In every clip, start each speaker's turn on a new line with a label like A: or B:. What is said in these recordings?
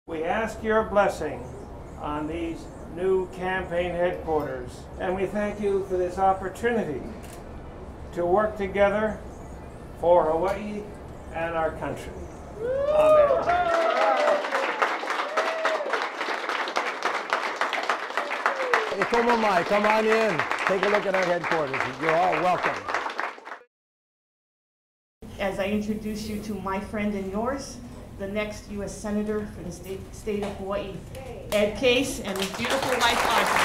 A: We ask your blessing on these new campaign headquarters, and we thank you for this opportunity to work together for Hawaii and our country. Amen.
B: Come on in. Take a look at our headquarters. You're all welcome.
C: As I introduce you to my friend and yours, the next U.S. Senator for the state of Hawaii, Ed Case, and his beautiful wife, Audrey.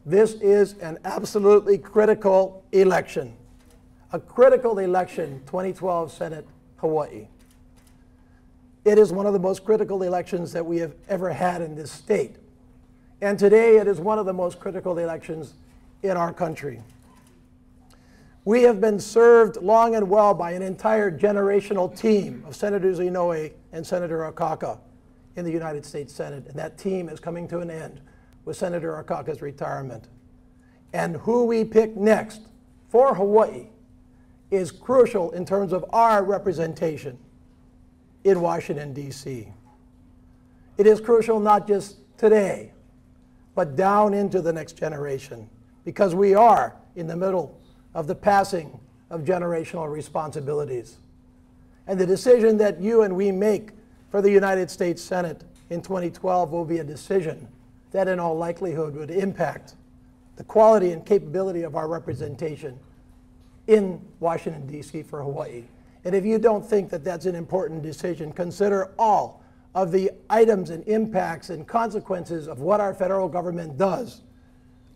B: This is an absolutely critical election. A critical election, 2012 Senate, Hawaii. It is one of the most critical elections that we have ever had in this state. And today it is one of the most critical elections in our country. We have been served long and well by an entire generational team of Senators Inoue and Senator Akaka in the United States Senate, and that team is coming to an end with Senator Akaka's retirement. And who we pick next for Hawaii is crucial in terms of our representation in Washington, D.C. It is crucial not just today, but down into the next generation, because we are in the middle of the passing of generational responsibilities. And the decision that you and we make for the United States Senate in 2012 will be a decision that in all likelihood would impact the quality and capability of our representation in Washington, D.C. for Hawaii. And if you don't think that that's an important decision, consider all of the items and impacts and consequences of what our federal government does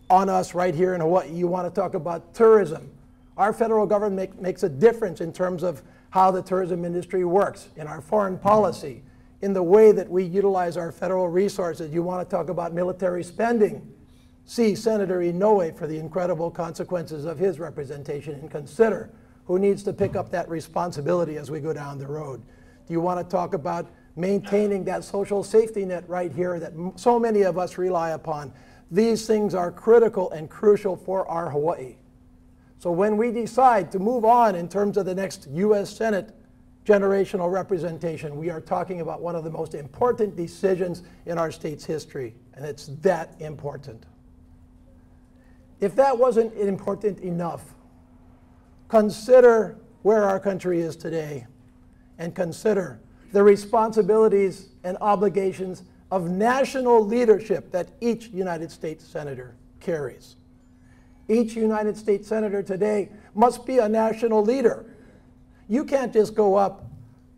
B: on us right here in Hawaii. You want to talk about tourism. Our federal government makes a difference in terms of how the tourism industry works, in our foreign policy, in the way that we utilize our federal resources. You want to talk about military spending. See Senator Inoue for the incredible consequences of his representation, and consider who needs to pick up that responsibility as we go down the road. Do you want to talk about maintaining that social safety net right here that so many of us rely upon? These things are critical and crucial for our Hawaii. So when we decide to move on in terms of the next U.S. Senate generational representation, we are talking about one of the most important decisions in our state's history, and it's that important. If that wasn't important enough, consider where our country is today, and consider the responsibilities and obligations of national leadership that each United States Senator carries. Each United States Senator today must be a national leader. You can't just go up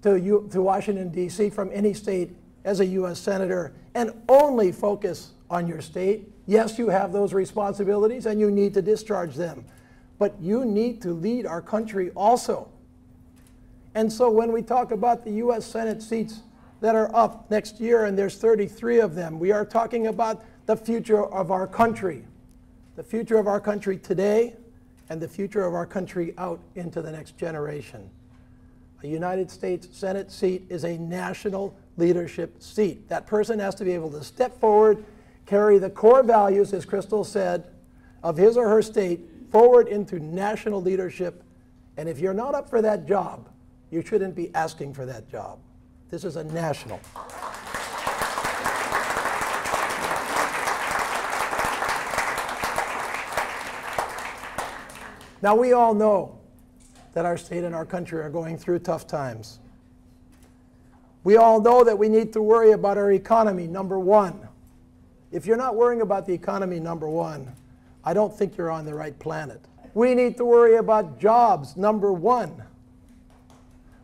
B: to Washington, D.C. from any state as a U.S. Senator and only focus on your state. Yes, you have those responsibilities and you need to discharge them, but you need to lead our country also. And so when we talk about the U.S. Senate seats that are up next year, and there's 33 of them, we are talking about the future of our country. The future of our country today and the future of our country out into the next generation. A United States Senate seat is a national leadership seat. That person has to be able to step forward, carry the core values, as Crystal said, of his or her state forward into national leadership. And if you're not up for that job, you shouldn't be asking for that job. This is a national. Now, we all know that our state and our country are going through tough times. We all know that we need to worry about our economy, number one. If you're not worrying about the economy, number one, I don't think you're on the right planet. We need to worry about jobs, number one.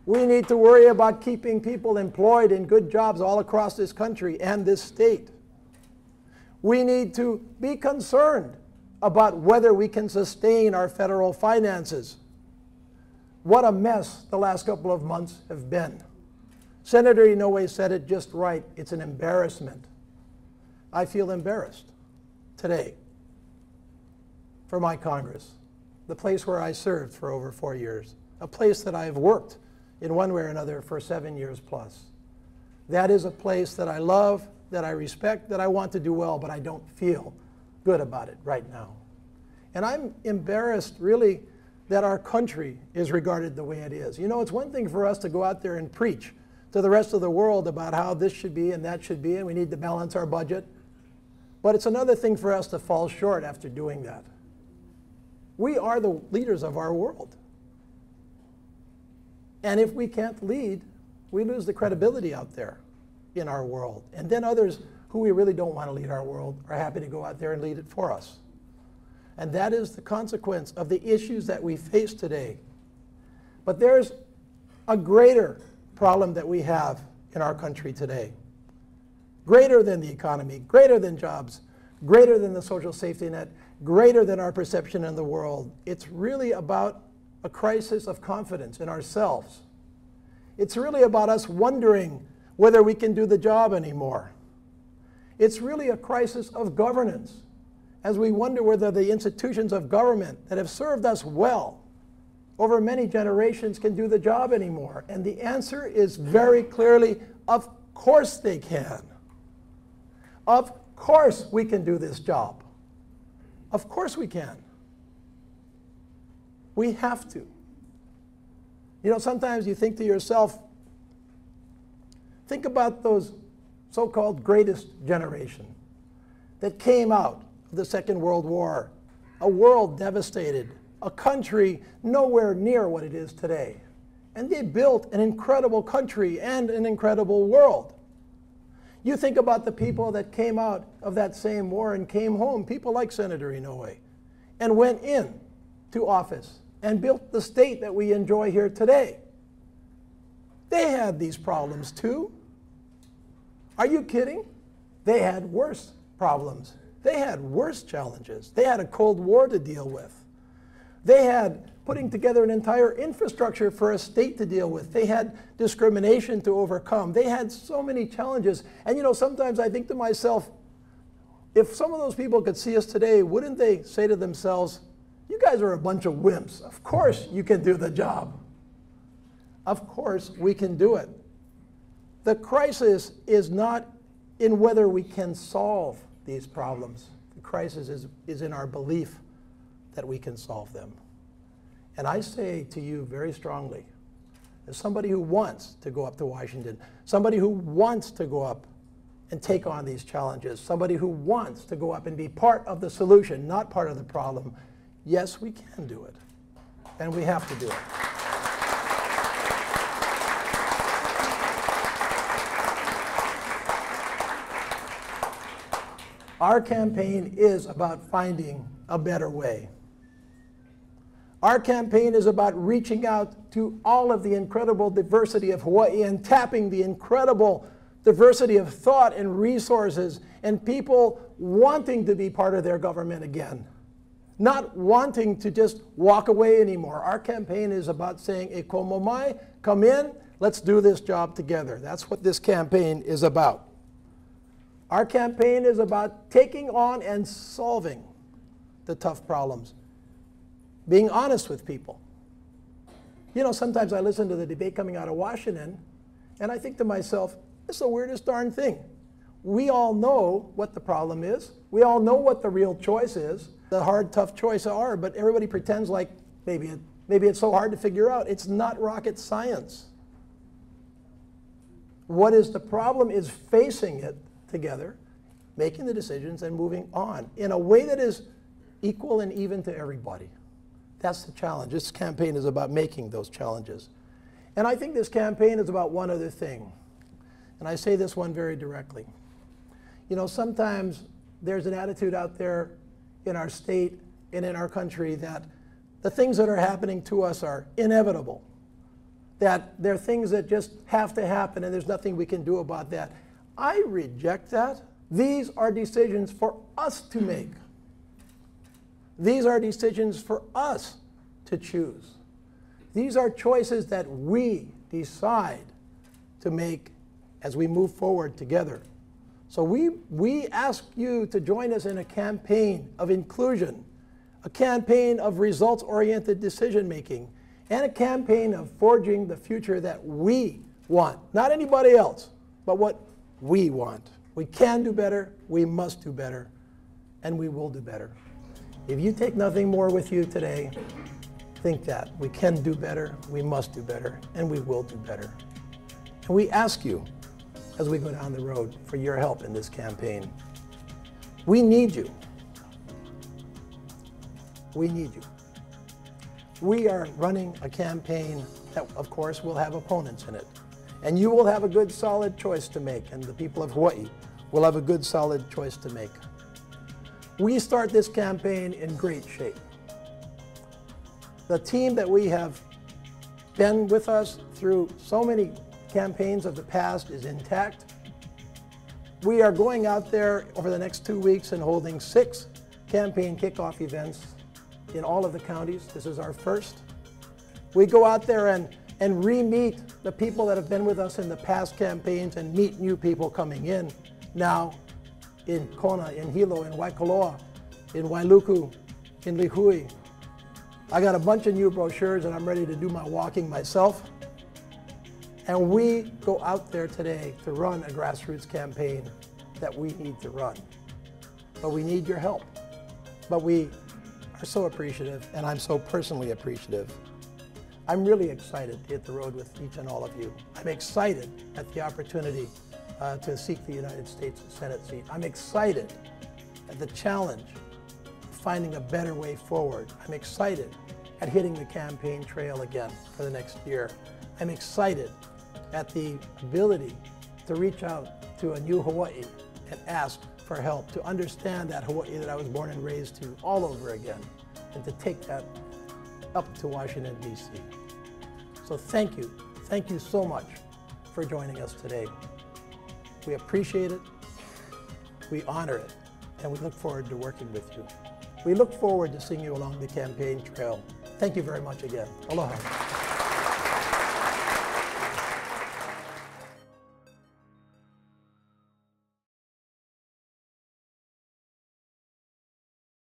B: We need to worry about keeping people employed in good jobs all across this country and this state. We need to be concerned about whether we can sustain our federal finances. What a mess the last couple of months have been. Senator Inoue said it just right. It's an embarrassment. I feel embarrassed today for my Congress, the place where I served for over 4 years, a place that I've worked in one way or another for 7 years plus. That is a place that I love, that I respect, that I want to do well, but I don't feel good about it right now. And I'm embarrassed really that our country is regarded the way it is. You know, it's one thing for us to go out there and preach to the rest of the world about how this should be and that should be, and we need to balance our budget. But it's another thing for us to fall short after doing that. We are the leaders of our world. And if we can't lead, we lose the credibility out there in our world. And then others who we really don't want to lead our world are happy to go out there and lead it for us. And that is the consequence of the issues that we face today. But there's a greater problem that we have in our country today. Greater than the economy, greater than jobs, greater than the social safety net, greater than our perception in the world. It's really about a crisis of confidence in ourselves. It's really about us wondering whether we can do the job anymore. It's really a crisis of governance, as we wonder whether the institutions of government that have served us well over many generations can do the job anymore. And the answer is very clearly, of course they can. Of course we can do this job. Of course we can. We have to. You know, sometimes you think to yourself, think about those so-called greatest generation that came out of the Second World War, a world devastated, a country nowhere near what it is today. And they built an incredible country and an incredible world. You think about the people that came out of that same war and came home, people like Senator Inouye, and went in to office and built the state that we enjoy here today. They had these problems too. Are you kidding? They had worse problems. They had worse challenges. They had a Cold War to deal with. They had putting together an entire infrastructure for a state to deal with. They had discrimination to overcome. They had so many challenges. And you know, sometimes I think to myself, if some of those people could see us today, wouldn't they say to themselves, you guys are a bunch of wimps. Of course you can do the job. Of course we can do it. The crisis is not in whether we can solve these problems. The crisis is in our belief that we can solve them. And I say to you very strongly, as somebody who wants to go up to Washington, somebody who wants to go up and take on these challenges, somebody who wants to go up and be part of the solution, not part of the problem, yes, we can do it. And we have to do it. Our campaign is about finding a better way. Our campaign is about reaching out to all of the incredible diversity of Hawaii and tapping the incredible diversity of thought and resources and people wanting to be part of their government again, not wanting to just walk away anymore. Our campaign is about saying, "E komo mai, come in, let's do this job together." That's what this campaign is about. Our campaign is about taking on and solving the tough problems, being honest with people. You know, sometimes I listen to the debate coming out of Washington, and I think to myself, it's the weirdest darn thing. We all know what the problem is. We all know what the real choice is, the hard, tough choices are, but everybody pretends like maybe it's so hard to figure out. It's not rocket science. What is the problem is facing it together, making the decisions and moving on in a way that is equal and even to everybody. That's the challenge. This campaign is about making those challenges. And I think this campaign is about one other thing. And I say this one very directly. You know, sometimes there's an attitude out there in our state and in our country that the things that are happening to us are inevitable, that they're things that just have to happen and there's nothing we can do about that. I reject that. These are decisions for us to make. These are decisions for us to choose. These are choices that we decide to make as we move forward together. So we ask you to join us in a campaign of inclusion, a campaign of results-oriented decision-making, and a campaign of forging the future that we want. Not anybody else, but what we want. We can do better, we must do better, and we will do better. If you take nothing more with you today, think that we can do better, we must do better, and we will do better. And we ask you, as we go down the road, for your help in this campaign. We need you. We need you. We are running a campaign that, of course, will have opponents in it. And you will have a good, solid choice to make, and the people of Hawaii will have a good, solid choice to make. We start this campaign in great shape. The team that we have been with us through so many campaigns of the past is intact. We are going out there over the next 2 weeks and holding 6 campaign kickoff events in all of the counties. This is our first. We go out there and re-meet the people that have been with us in the past campaigns and meet new people coming in now in Kona, in Hilo, in Waikoloa, in Wailuku, in Lihue. I got a bunch of new brochures and I'm ready to do my walking myself. And we go out there today to run a grassroots campaign that we need to run. But we need your help. But we are so appreciative, and I'm so personally appreciative. I'm really excited to hit the road with each and all of you. I'm excited at the opportunity to seek the United States Senate seat. I'm excited at the challenge of finding a better way forward. I'm excited at hitting the campaign trail again for the next year. I'm excited at the ability to reach out to a new Hawaii and ask for help, to understand that Hawaii that I was born and raised to all over again, and to take that up to Washington, D.C. So thank you so much for joining us today. We appreciate it, we honor it, and we look forward to working with you. We look forward to seeing you along the campaign trail. Thank you very much again. Aloha.